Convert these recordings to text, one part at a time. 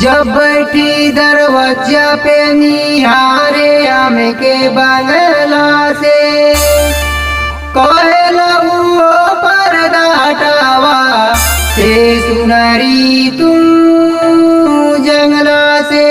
जब बैठी दरवाजा पे निहारे आम के बंगला से, कहला वो पर्दा हटावा से सुनरी तुम जंगला से।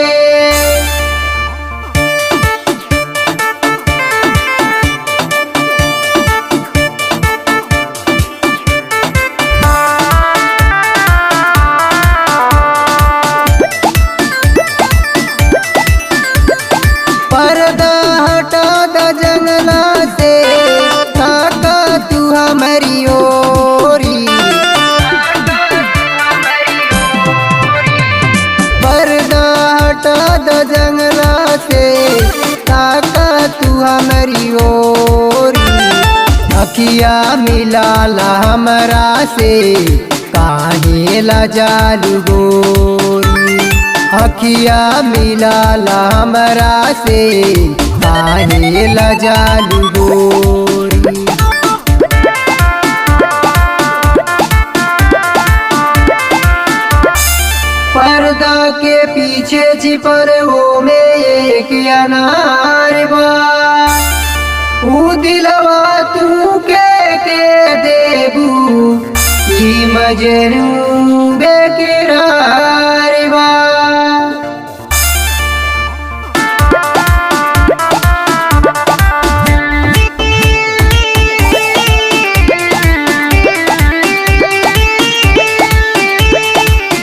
पर्दा हटा द जंगला से, ताका तू हमारी ओरी। पर्दा हटा द जंगला से, ताका तू हमारी ओरी। अखिया मिलाला हमरा से, काहे ला जालू गोरी। अखिया मिलाला हमरा से, काहे ला जालू गोरी। पर्दा के पीछे छिपर हो में एक अनार बा, ऊ दिलवा तू के देबू ई मजनू बेकरार बा।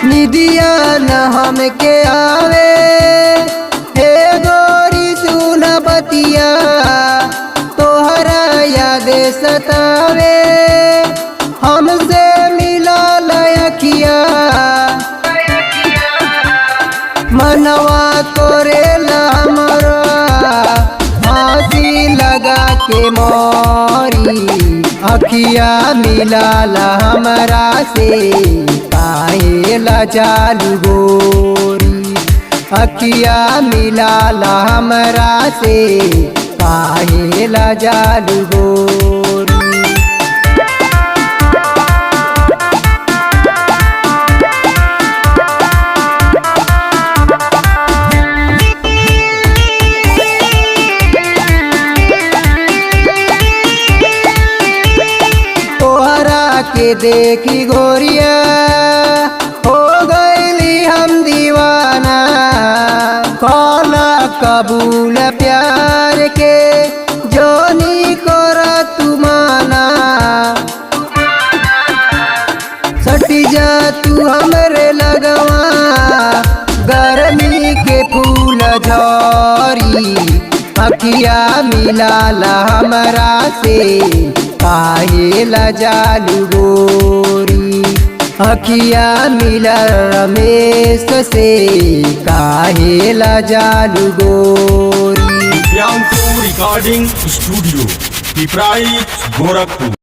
निदिया न हमके आवे, हे गोरी सुन बतिया, तोहरा याद सतावे, हमसे मिला लयखिया। मनवा कोरेला हमरा, फांसी लगा के मोरी। अखिया मिलाला हमरा से, काहे ला जालू गोरी। अखिया मिलाला हमरा से, काहे ला जालू गोरी। के देखी गोरिया हो गईली हम दीवाना, कौला कबूल प्यार के जोनी कोरा तुमाना। सटी जा तू हमरे लगवा, गर्मी के फूल झरी। अखिया मिलाला हमरा से, काहे ला जालू गोरी। अखिया मिला रमेश से, काहे ला जालू गोरी। Divyanshu recording studio, Pipraich, Gorakhpur.